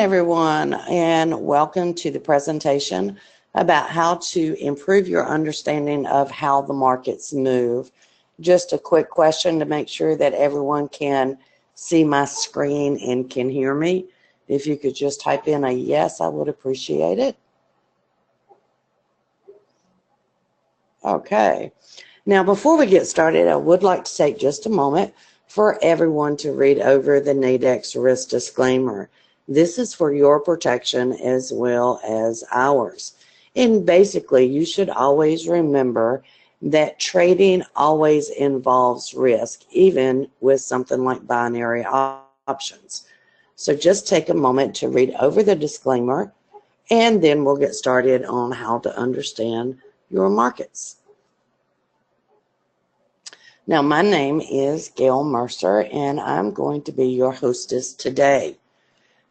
everyone, and welcome to the presentation about how to improve your understanding of how the markets move. Just a quick question to make sure that everyone can see my screen and can hear me. If you could just type in a yes, I would appreciate it. Okay. Now, before we get started, I would like to take just a moment for everyone to read over the Nadex risk disclaimer. This is for your protection as well as ours. And basically, you should always remember that trading always involves risk, even with something like binary options. So just take a moment to read over the disclaimer, and then we'll get started on how to understand your markets. Now, my name is Gail Mercer, and I'm going to be your hostess today.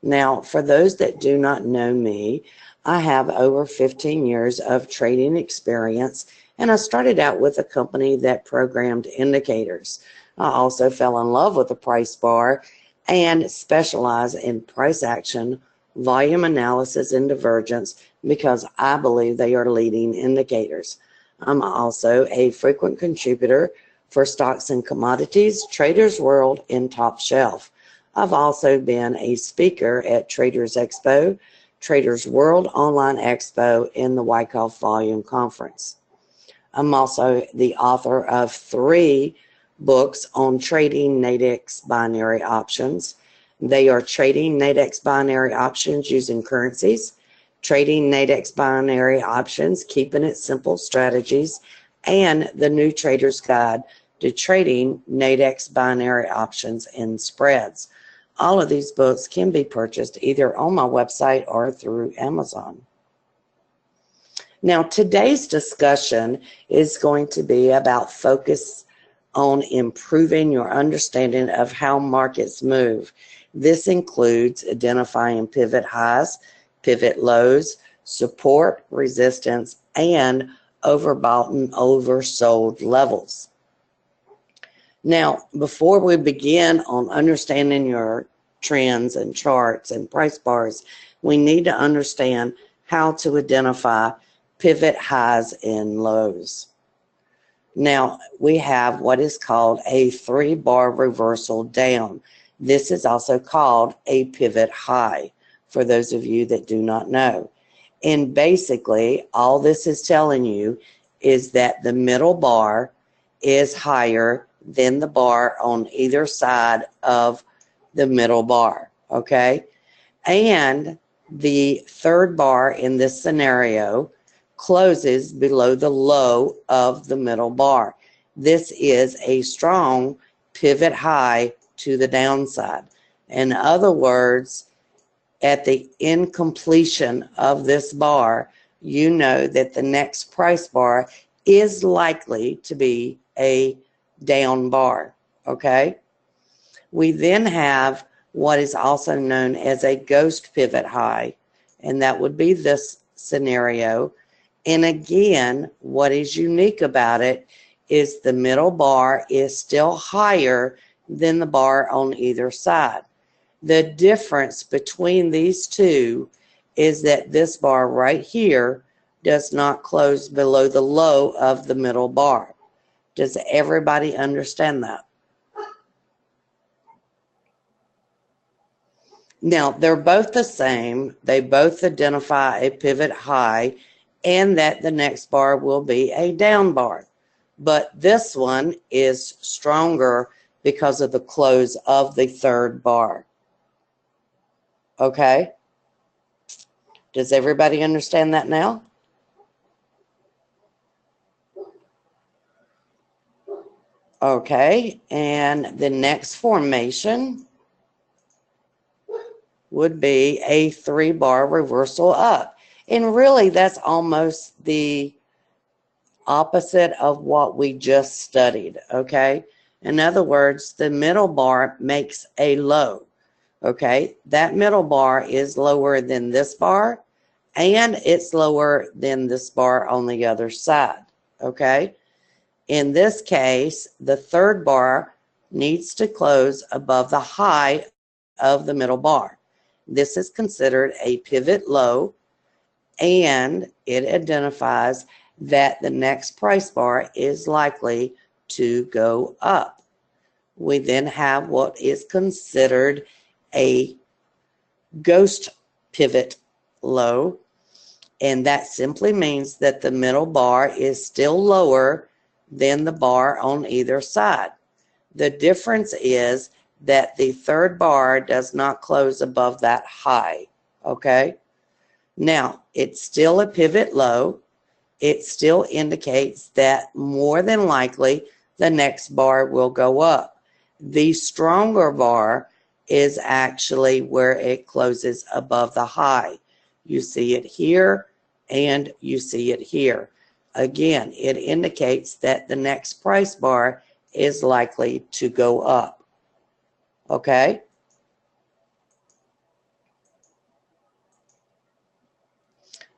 Now, for those that do not know me, I have over 15 years of trading experience, and I started out with a company that programmed indicators. I also fell in love with the price bar and specialize in price action, volume analysis, and divergence because I believe they are leading indicators. I'm also a frequent contributor for Stocks and Commodities, Traders World, and Top Shelf. I've also been a speaker at Traders Expo, Traders World Online Expo, and the Wyckoff Volume Conference. I'm also the author of 3 books on trading Nadex binary options. They are Trading Nadex Binary Options Using Currencies, Trading Nadex Binary Options, Keeping It Simple Strategies, and The New Trader's Guide to Trading Nadex Binary Options and Spreads. All of these books can be purchased either on my website or through Amazon. Now, today's discussion is going to be about focus on improving your understanding of how markets move. This includes identifying pivot highs, pivot lows, support, resistance, and overbought and oversold levels. Now, before we begin on understanding your trends and charts and price bars, we need to understand how to identify pivot highs and lows. Now, we have what is called a 3-bar reversal down. This is also called a pivot high, for those of you that do not know. And basically, all this is telling you is that the middle bar is higher than the bar on either side of the middle bar, okay? And the 3rd bar in this scenario closes below the low of the middle bar. This is a strong pivot high to the downside. In other words, at the incompletion of this bar, you know that the next price bar is likely to be a down bar, okay? We then have what is also known as a ghost pivot high, and that would be this scenario. And again, what is unique about it is the middle bar is still higher than the bar on either side. The difference between these two is that this bar right here does not close below the low of the middle bar. Does everybody understand that? Now, they're both the same. They both identify a pivot high and that the next bar will be a down bar. But this one is stronger because of the close of the 3rd bar. Okay? Does everybody understand that now? Okay, and the next formation would be a 3-bar reversal up. And really, that's almost the opposite of what we just studied, okay? In other words, the middle bar makes a low, okay? That middle bar is lower than this bar, and it's lower than this bar on the other side, okay? In this case, the 3rd bar needs to close above the high of the middle bar. This is considered a pivot low, and it identifies that the next price bar is likely to go up. We then have what is considered a ghost pivot low, and that simply means that the middle bar is still lower than the bar on either side. The difference is that the third bar does not close above that high, okay? Now, it's still a pivot low. It still indicates that more than likely the next bar will go up. The stronger bar is actually where it closes above the high. You see it here and you see it here. Again, it indicates that the next price bar is likely to go up. Okay?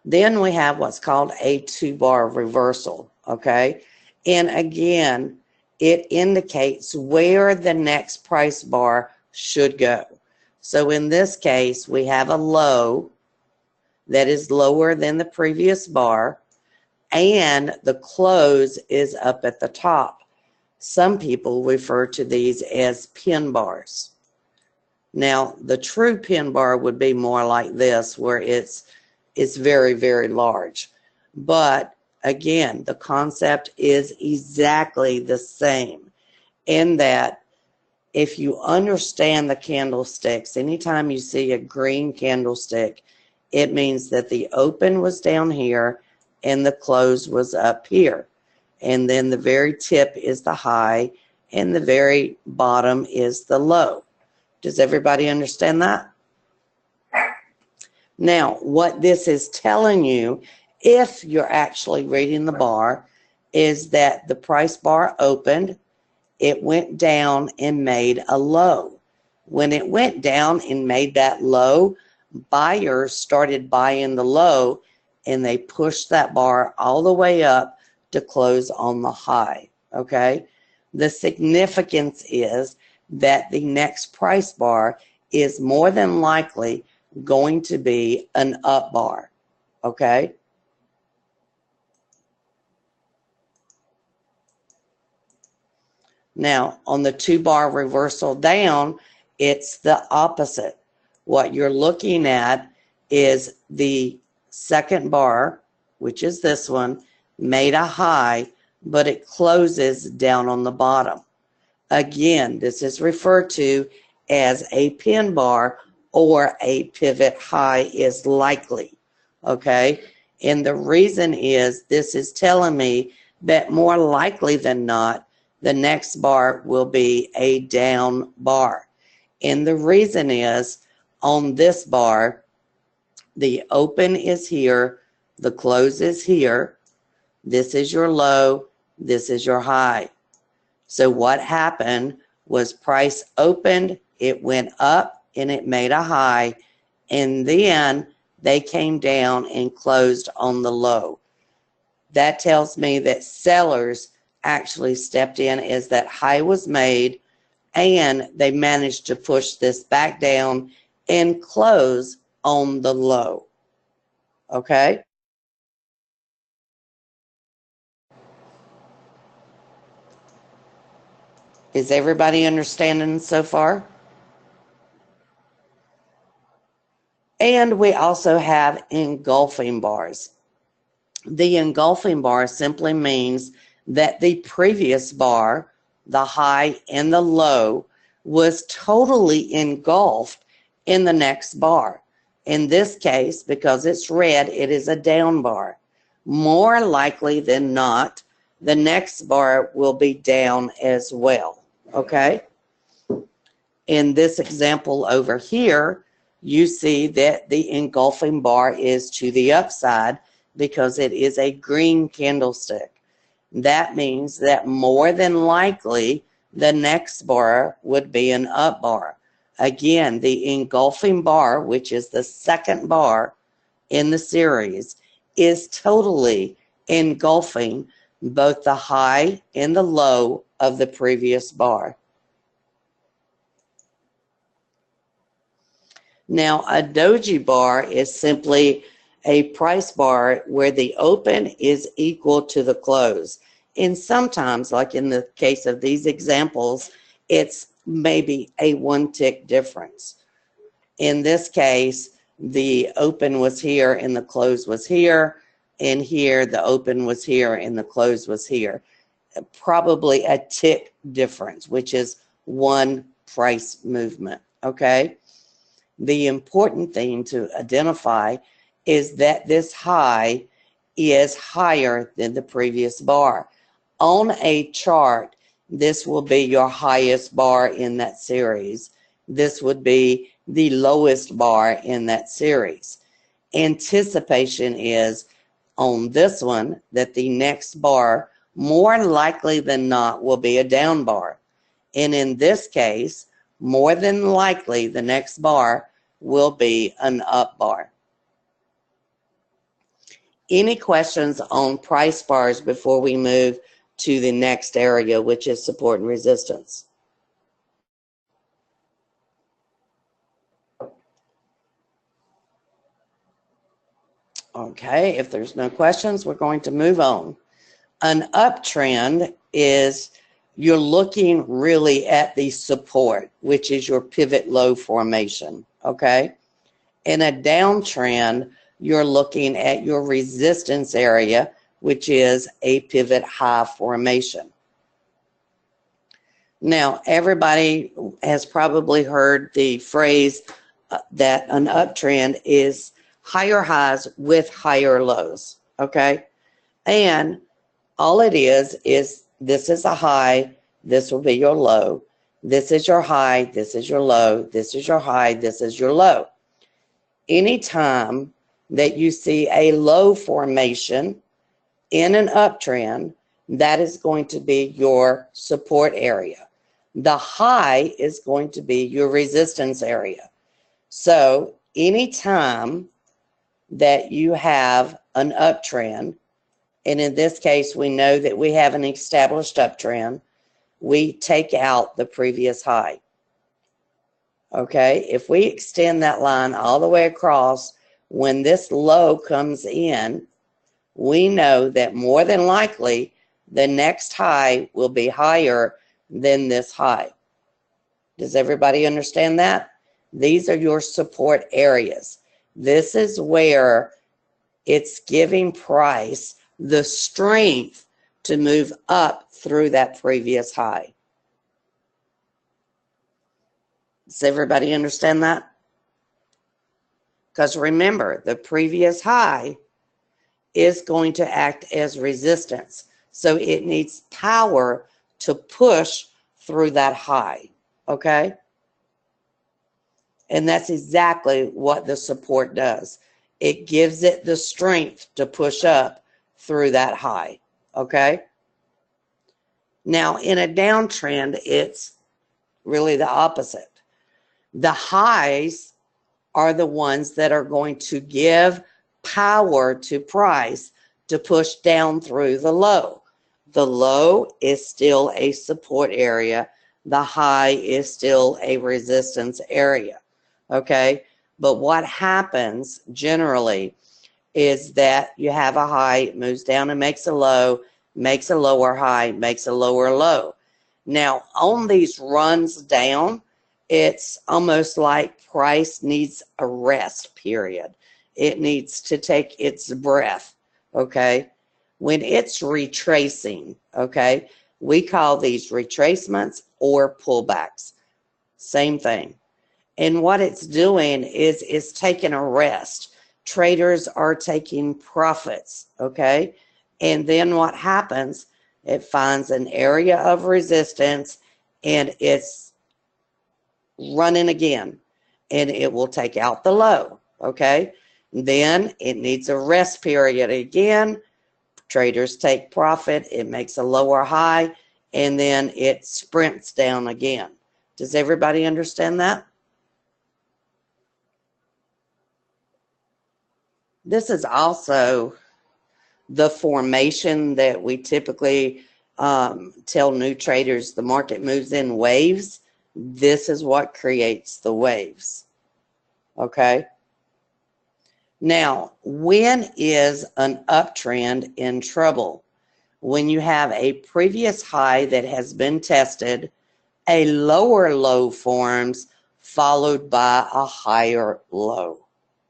Then we have what's called a two-bar reversal. Okay? And again, it indicates where the next price bar should go. So in this case, we have a low that is lower than the previous bar, and the close is up at the top. Some people refer to these as pin bars. Now, the true pin bar would be more like this, where it's very, very large. But again, the concept is exactly the same in that if you understand the candlesticks, anytime you see a green candlestick, it means that the open was down here and the close was up here. And then the very tip is the high and the very bottom is the low. Does everybody understand that? Now, what this is telling you, if you're actually reading the bar, is that the price bar opened, it went down and made a low. When it went down and made that low, buyers started buying the low and they pushed that bar all the way up to close on the high, okay? The significance is that the next price bar is more than likely going to be an up bar, okay? Now, on the two-bar reversal down, it's the opposite. What you're looking at is the second bar, which is this one, made a high, but it closes down on the bottom. Again, this is referred to as a pin bar or a pivot high is likely, okay? And the reason is this is telling me that more likely than not, the next bar will be a down bar. And the reason is on this bar, the open is here, the close is here, this is your low, this is your high. So what happened was price opened, it went up and it made a high, and then they came down and closed on the low. That tells me that sellers actually stepped in as that high was made, and they managed to push this back down and close on the low. Okay? Is everybody understanding so far? And we also have engulfing bars. The engulfing bar simply means that the previous bar, the high and the low, was totally engulfed in the next bar. In this case, because it's red, it is a down bar. More likely than not, the next bar will be down as well, okay? In this example over here, you see that the engulfing bar is to the upside because it is a green candlestick. That means that more than likely the next bar would be an up bar. Again, the engulfing bar, which is the second bar in the series, is totally engulfing both the high and the low of the previous bar. Now, a doji bar is simply a price bar where the open is equal to the close. And sometimes, like in the case of these examples, it's maybe a 1 tick difference. In this case, the open was here and the close was here, and here the open was here and the close was here. Probably a tick difference, which is 1 price movement, okay? The important thing to identify is that this high is higher than the previous bar. On a chart, this will be your highest bar in that series. This would be the lowest bar in that series. Anticipation is on this one that the next bar, more likely than not, will be a down bar. And in this case, more than likely, the next bar will be an up bar. Any questions on price bars before we move to the next area, which is support and resistance? Okay, if there's no questions, we're going to move on. An uptrend is you're looking really at the support, which is your pivot low formation, okay? In a downtrend, you're looking at your resistance area, which is a pivot high formation. Now, everybody has probably heard the phrase that an uptrend is higher highs with higher lows, okay? And all it is this is a high, this will be your low. This is your high, this is your low, this is your high, this is your low. Anytime that you see a low formation in an uptrend, that is going to be your support area. The high is going to be your resistance area. So anytime that you have an uptrend, and in this case, we know that we have an established uptrend, we take out the previous high. Okay, if we extend that line all the way across, when this low comes in, we know that more than likely the next high will be higher than this high. Does everybody understand that? These are your support areas. This is where it's giving price the strength to move up through that previous high. Does everybody understand that? Because remember, the previous high is going to act as resistance. So it needs power to push through that high, okay? And that's exactly what the support does. It gives it the strength to push up through that high, okay? Now, in a downtrend, it's really the opposite. The highs are the ones that are going to give power to price to push down through the low. The low is still a support area. The high is still a resistance area, okay? But what happens generally is that you have a high, it moves down and makes a low, makes a lower high, makes a lower low. Now, on these runs down, it's almost like price needs a rest period. It needs to take its breath, okay? When it's retracing, okay, we call these retracements or pullbacks. Same thing. And what it's doing is it's taking a rest. Traders are taking profits, okay? And then what happens, it finds an area of resistance and it's running again. And it will take out the low, okay? Then it needs a rest period again. Traders take profit, it makes a lower high, and then it sprints down again. Does everybody understand that? This is also the formation that we typically tell new traders the market moves in waves. This is what creates the waves. okay? Now, when is an uptrend in trouble? When you have a previous high that has been tested, a lower low forms, followed by a higher low,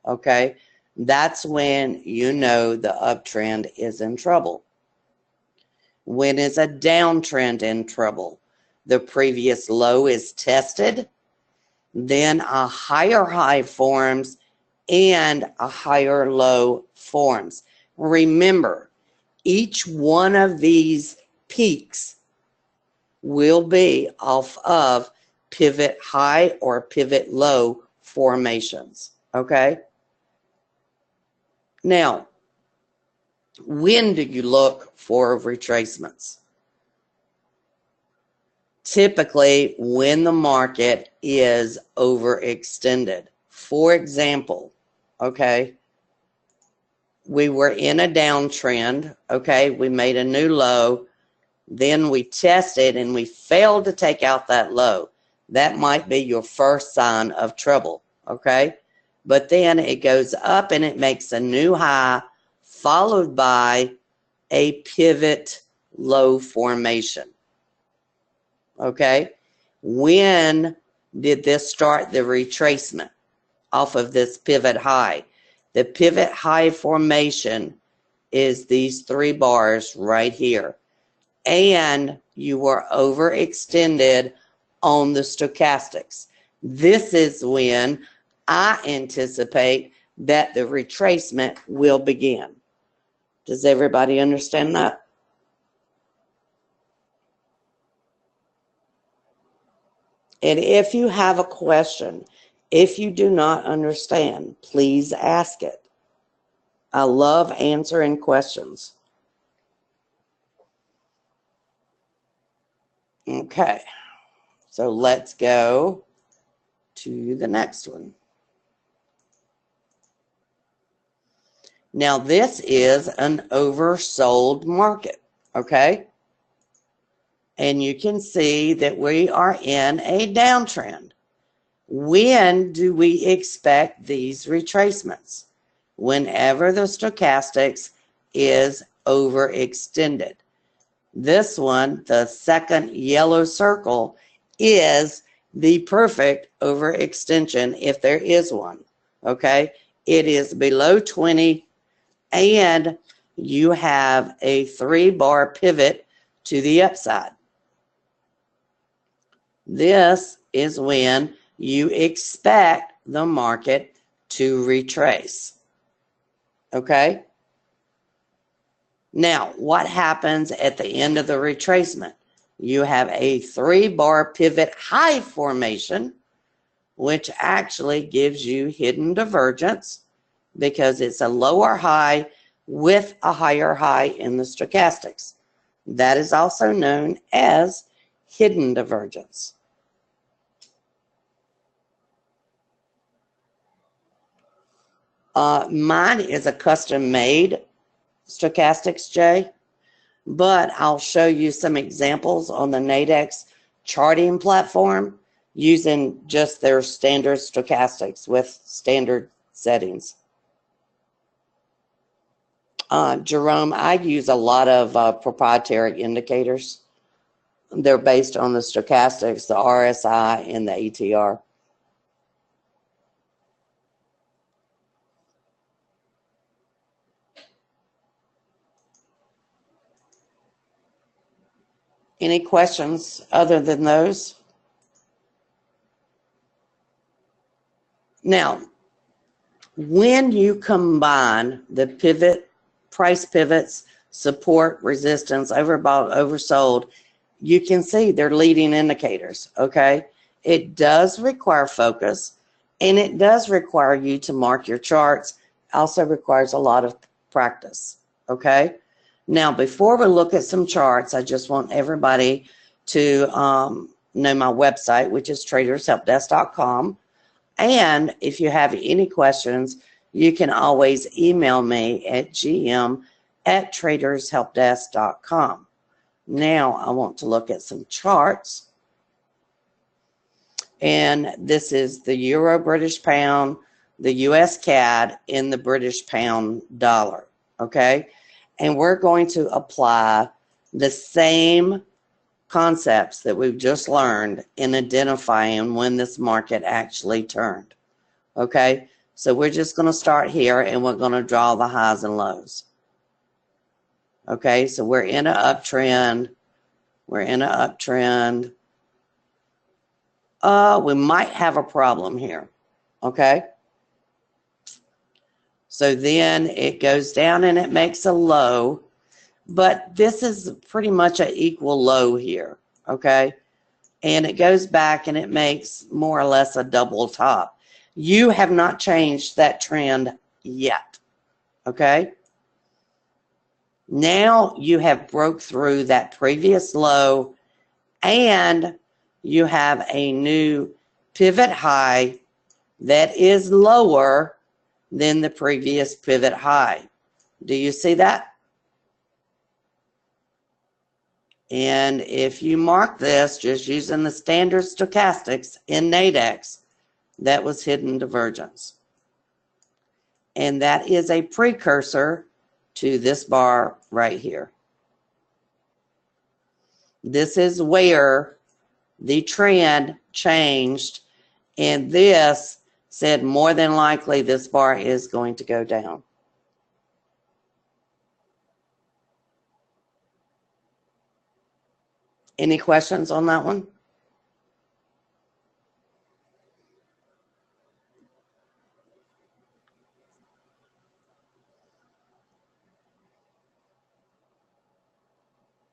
okay? That's when you know the uptrend is in trouble. When is a downtrend in trouble? The previous low is tested, then a higher high forms, and a higher low forms. Remember, each one of these peaks will be off of pivot high or pivot low formations, okay? Now, when do you look for retracements? Typically, when the market is overextended. For example, okay, we were in a downtrend, okay, we made a new low, then we tested and we failed to take out that low. That might be your first sign of trouble, okay? But then it goes up and it makes a new high, followed by a pivot low formation, okay? When did this start the retracement off of this pivot high? The pivot high formation is these 3 bars right here. And you were overextended on the stochastics. This is when I anticipate that the retracement will begin. Does everybody understand that? And if you have a question, if you do not understand, please ask it. I love answering questions. Okay, so let's go to the next one. Now this is an oversold market, okay? And you can see that we are in a downtrend. When do we expect these retracements? Whenever the stochastics is overextended. This one, the second yellow circle, is the perfect overextension if there is one, okay? It is below 20 and you have a 3-bar pivot to the upside. This is when you expect the market to retrace, okay? Now, what happens at the end of the retracement? You have a 3-bar pivot high formation, which actually gives you hidden divergence because it's a lower high with a higher high in the stochastics. That is also known as hidden divergence. Mine is a custom-made stochastics J, but I'll show you some examples on the Nadex charting platform using just their standard stochastics with standard settings. Jerome, I use a lot of proprietary indicators. They're based on the stochastics, the RSI, and the ATR. Any questions other than those? Now, when you combine the pivot, price pivots, support, resistance, overbought, oversold, you can see they're leading indicators, okay? It does require focus, and it does require you to mark your charts. Also requires a lot of practice, okay? Now, before we look at some charts, I just want everybody to know my website, which is tradershelpdesk.com. And if you have any questions, you can always email me at gm@tradershelpdesk.com. Now, I want to look at some charts. And this is the Euro British Pound, the US CAD in the British pound dollar, okay? And we're going to apply the same concepts that we've just learned in identifying when this market actually turned, okay? So we're just going to start here and we're going to draw the highs and lows. Okay, so we're in an uptrend. We're in an uptrend. We might have a problem here. Okay. So then it goes down and it makes a low. But this is pretty much an equal low here. Okay. And it goes back and it makes more or less a double top. You have not changed that trend yet. Okay. Now you have broke through that previous low and you have a new pivot high that is lower than the previous pivot high. Do you see that? And if you mark this just using the standard stochastics in Nadex, that was hidden divergence. And that is a precursor to this bar right here. This is where the trend changed, and this said more than likely this bar is going to go down. Any questions on that one?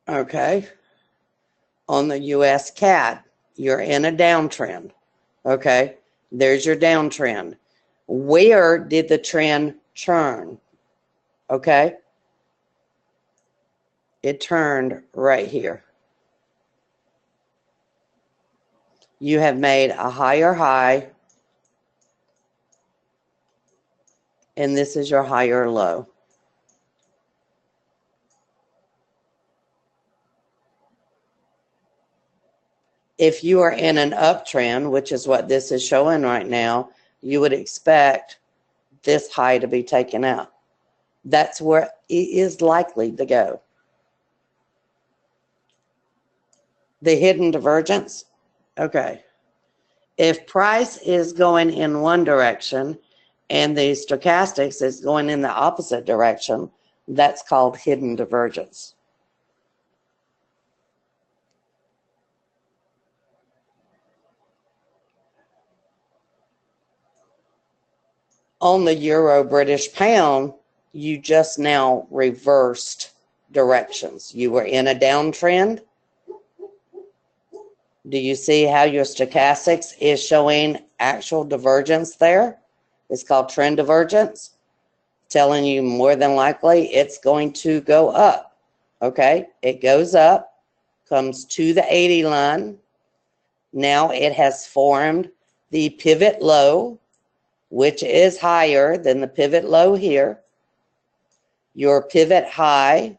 Okay. On the US CAD, you're in a downtrend. Okay. There's your downtrend. Where did the trend turn? Okay. It turned right here. You have made a higher high, and this is your higher low. If you are in an uptrend, which is what this is showing right now, you would expect this high to be taken out. That's where it is likely to go. The hidden divergence. Okay. If price is going in one direction and the stochastics is going in the opposite direction, that's called hidden divergence. On the euro British pound, you just now reversed directions. You were in a downtrend. Do you see how your stochastics is showing actual divergence there? It's called trend divergence, telling you more than likely it's going to go up. Okay, it goes up, comes to the 80 line. Now it has formed the pivot low, which is higher than the pivot low here. Your pivot high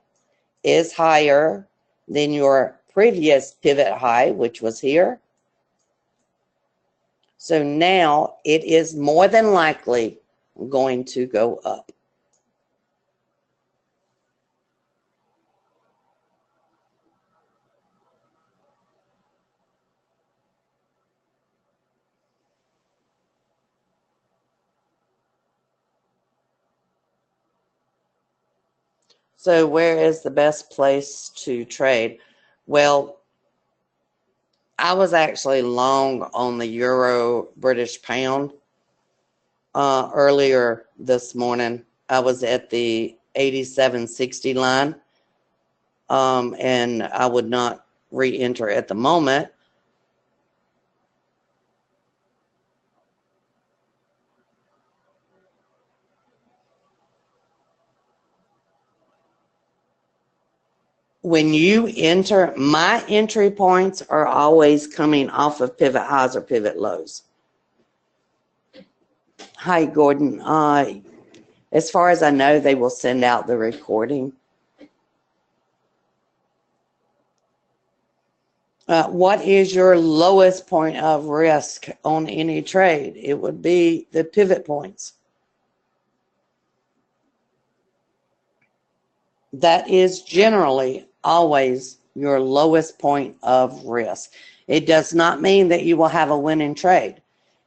is higher than your previous pivot high, which was here. So now it is more than likely going to go up. So where is the best place to trade? Well, I was actually long on the euro British pound earlier this morning. I was at the 87.60 line, and I would not re-enter at the moment. When you enter, my entry points are always coming off of pivot highs or pivot lows. Hi, Gordon. As far as I know, they will send out the recording. What is your lowest point of risk on any trade? It would be the pivot points. That is generally always your lowest point of risk. It does not mean that you will have a winning trade.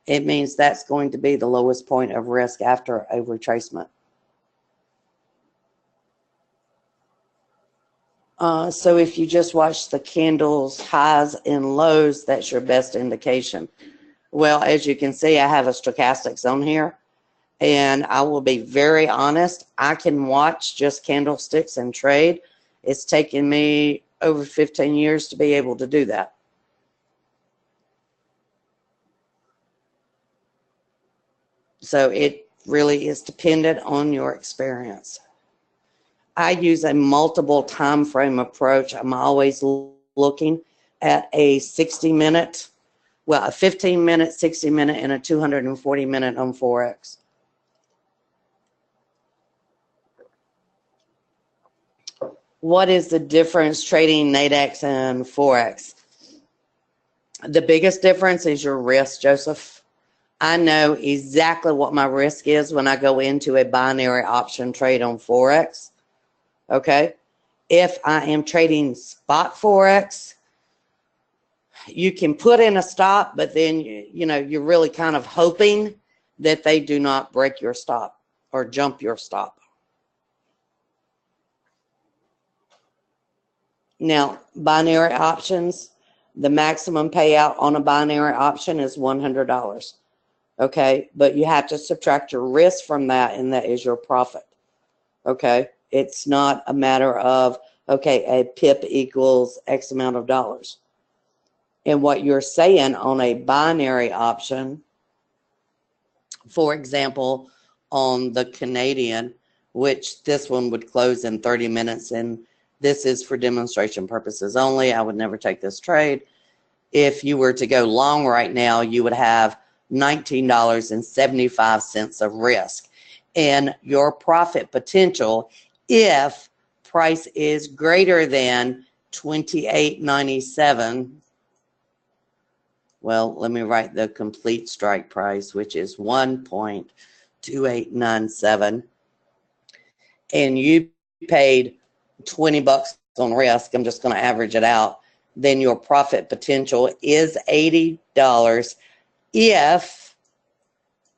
It means that's going to be the lowest point of risk after a retracement. So if you just watch the candles highs and lows, that's your best indication. Well, as you can see, I have a stochastic zone here, and I will be very honest. I can watch just candlesticks and trade. It's taken me over 15 years to be able to do that. So it really is dependent on your experience. I use a multiple time frame approach. I'm always looking at a 60-minute, well, a 15-minute, 60-minute, and a 240-minute on forex. What is the difference trading Nadex and forex? The biggest difference is your risk, Joseph. I know exactly what my risk is when I go into a binary option trade on forex. Okay, if I am trading spot forex, you can put in a stop, but then you're really kind of hoping that they do not break your stop or jump your stop. Now, binary options, the maximum payout on a binary option is $100. Okay, but you have to subtract your risk from that, and that is your profit. Okay, it's not a matter of, okay, a pip equals X amount of dollars. And what you're saying on a binary option, for example, on the Canadian, which this one would close in 30 minutes, and this is for demonstration purposes only. I would never take this trade. If you were to go long right now, you would have $19.75 of risk. And your profit potential, if price is greater than $28.97, well, let me write the complete strike price, which is 1.2897, and you paid 20 bucks on risk, I'm just going to average it out, then your profit potential is $80 if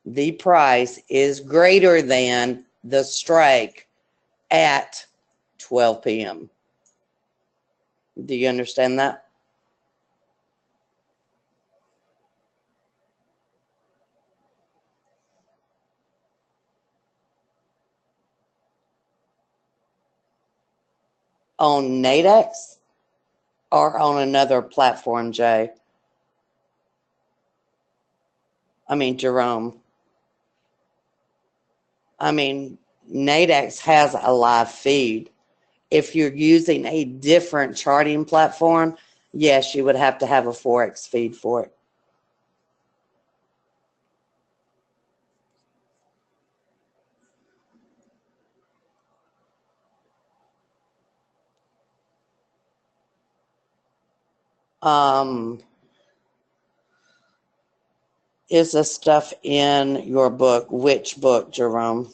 the price is greater than the strike at 12 p.m. Do you understand that? On Nadex or on another platform, Jay? I mean, Jerome. I mean, Nadex has a live feed. If you're using a different charting platform, yes, you would have to have a forex feed for it. Is the stuff in your book? Which book, Jerome?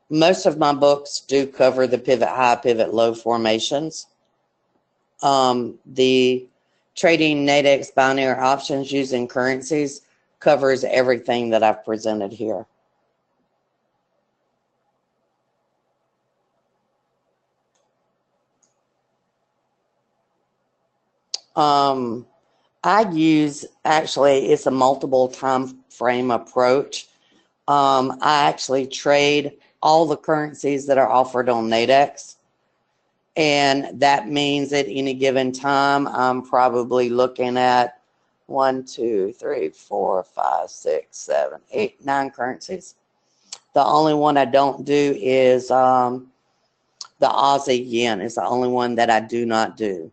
Most of my books do cover the pivot high, pivot low formations. The trading Nadex binary options using currencies covers everything that I've presented here. I use, actually, it's a multiple time frame approach. I actually trade all the currencies that are offered on Nadex. And that means at any given time, I'm probably looking at 1, 2, 3, 4, 5, 6, 7, 8, 9 currencies. The only one I don't do is the Aussie yen. It's the only one that I do not do.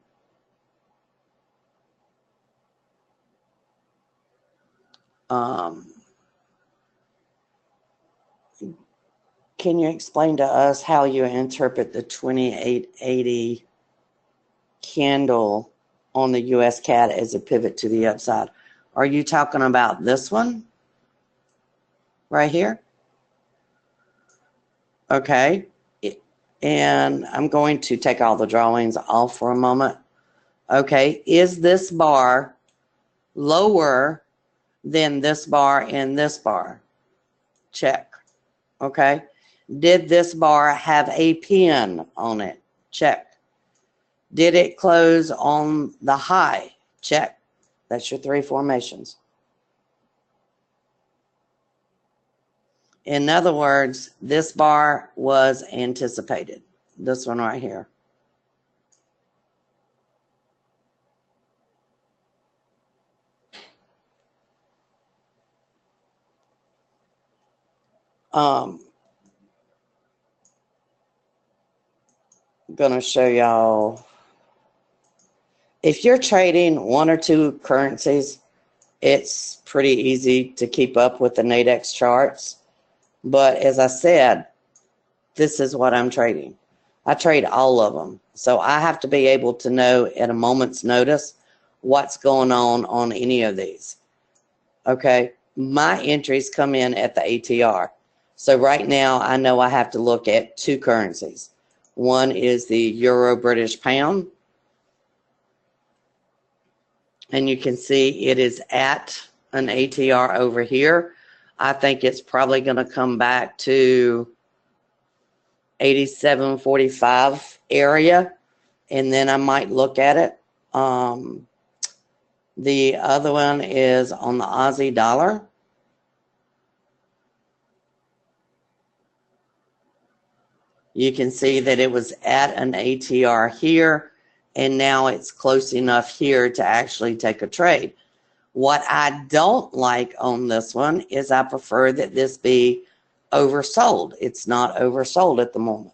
Can you explain to us how you interpret the 2880 candle on the US CAD as a pivot to the upside. Are you talking about this one right here? Okay. And I'm going to take all the drawings off for a moment. Okay. Is this bar lower than this bar and this bar? Check. Okay. Did this bar have a pin on it? Check. Did it close on the high? Check. That's your 3 formations. In other words, this bar was anticipated. This one right here. I'm going to show y'all. If you're trading 1 or 2 currencies, it's pretty easy to keep up with the Nadex charts. But as I said, this is what I'm trading. I trade all of them. So I have to be able to know at a moment's notice what's going on any of these. Okay, my entries come in at the ATR. So right now I know I have to look at 2 currencies. One is the Euro British Pound. And you can see it is at an ATR over here. I think it's probably going to come back to 87.45 area, and then I might look at it. The other one is on the Aussie dollar. You can see that it was at an ATR here, and now it's close enough here to actually take a trade. What I don't like on this one is I prefer that this be oversold. It's not oversold at the moment.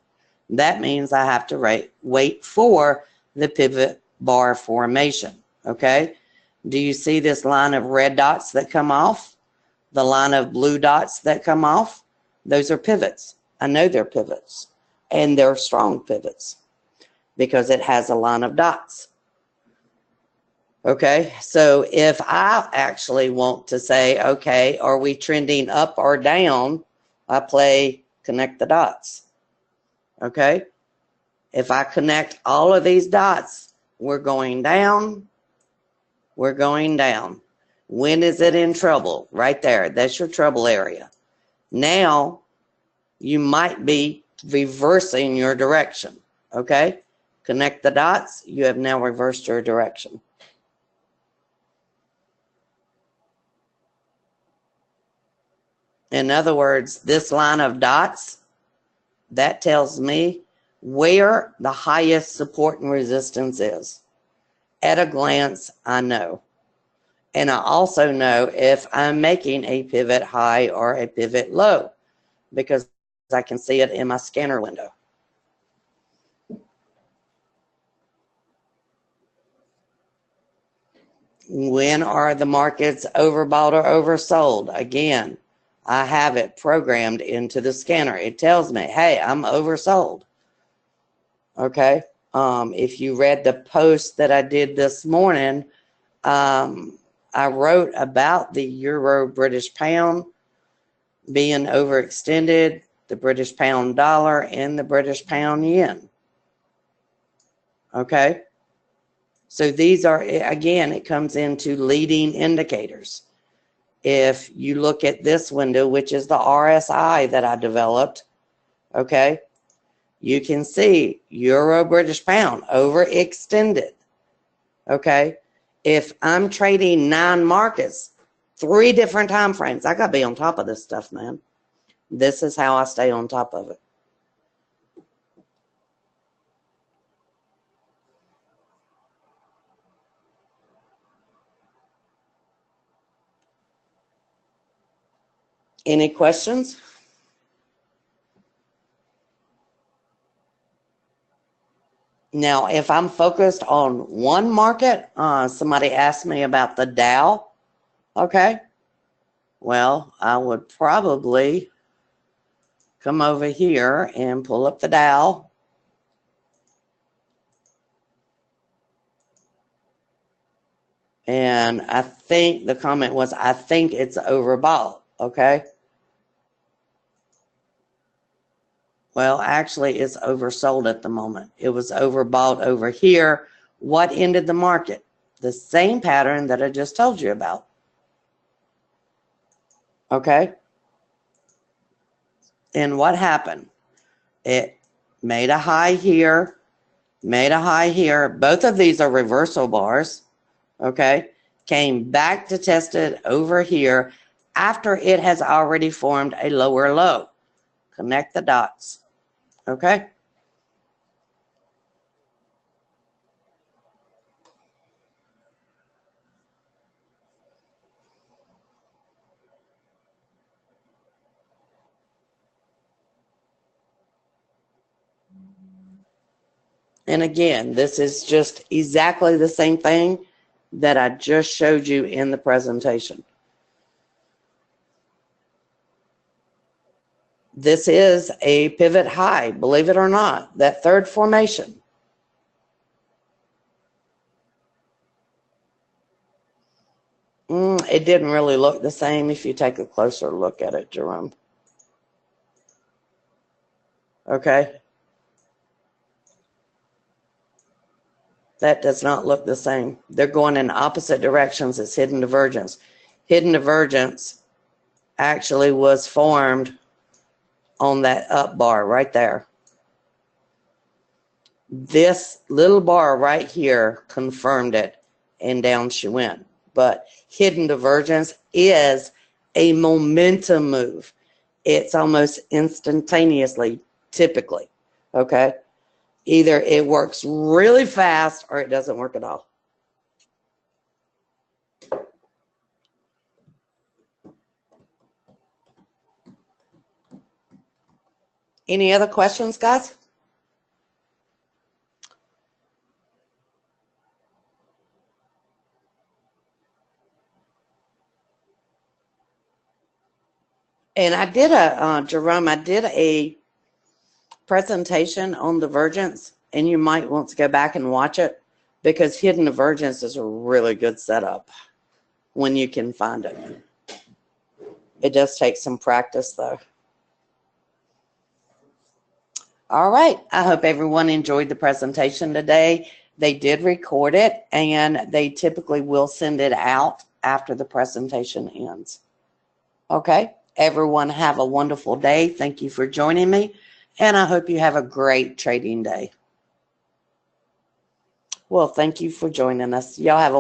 That means I have to wait for the pivot bar formation. Okay? Do you see this line of red dots that come off? The line of blue dots that come off? Those are pivots. I know they're pivots. And they're strong pivots because it has a line of dots. Okay, so if I actually want to say, okay, are we trending up or down? I play connect the dots. Okay, if I connect all of these dots, we're going down. We're going down. When is it in trouble? Right there. That's your trouble area. Now, you might be reversing your direction. Okay, connect the dots. You have now reversed your direction. In other words, this line of dots, that tells me where the highest support and resistance is. At a glance, I know. And I also know if I'm making a pivot high or a pivot low because I can see it in my scanner window. When are the markets overbought or oversold? Again, I have it programmed into the scanner. It tells me, hey, I'm oversold. Okay. If you read the post that I did this morning, I wrote about the Euro British Pound being overextended, the British Pound dollar, and the British Pound yen. Okay. So these are, again, it comes into leading indicators. If you look at this window, which is the RSI that I developed, okay, you can see Euro British Pound overextended. Okay, if I'm trading 9 markets, 3 different time frames, I got to be on top of this stuff, man. This is how I stay on top of it. Any questions? Now, if I'm focused on one market, somebody asked me about the Dow. Okay. Well, I would probably come over here and pull up the Dow. And I think the comment was, I think it's overbought, okay? Well, actually, it's oversold at the moment. It was overbought over here. What ended the market? The same pattern that I just told you about, okay? And what happened? It made a high here, made a high here. Both of these are reversal bars, okay? Came back to test it over here after it has already formed a lower low. Connect the dots, okay? And again, this is just exactly the same thing that I just showed you in the presentation. This is a pivot high, believe it or not, that third formation. It didn't really look the same if you take a closer look at it, Jerome. Okay. That does not look the same. They're going in opposite directions. It's hidden divergence. Hidden divergence actually was formed on that up bar right there. This little bar right here confirmed it, and down she went. But hidden divergence is a momentum move. It's almost instantaneously, typically, okay? Either it works really fast or it doesn't work at all. Any other questions, guys? And I did Jerome, I did a presentation on divergence, and you might want to go back and watch it because hidden divergence is a really good setup when you can find it. It does take some practice, though. All right. I hope everyone enjoyed the presentation today. They did record it, and they typically will send it out after the presentation ends. Okay. Everyone have a wonderful day. Thank you for joining me, and I hope you have a great trading day. Well, thank you for joining us. Y'all have a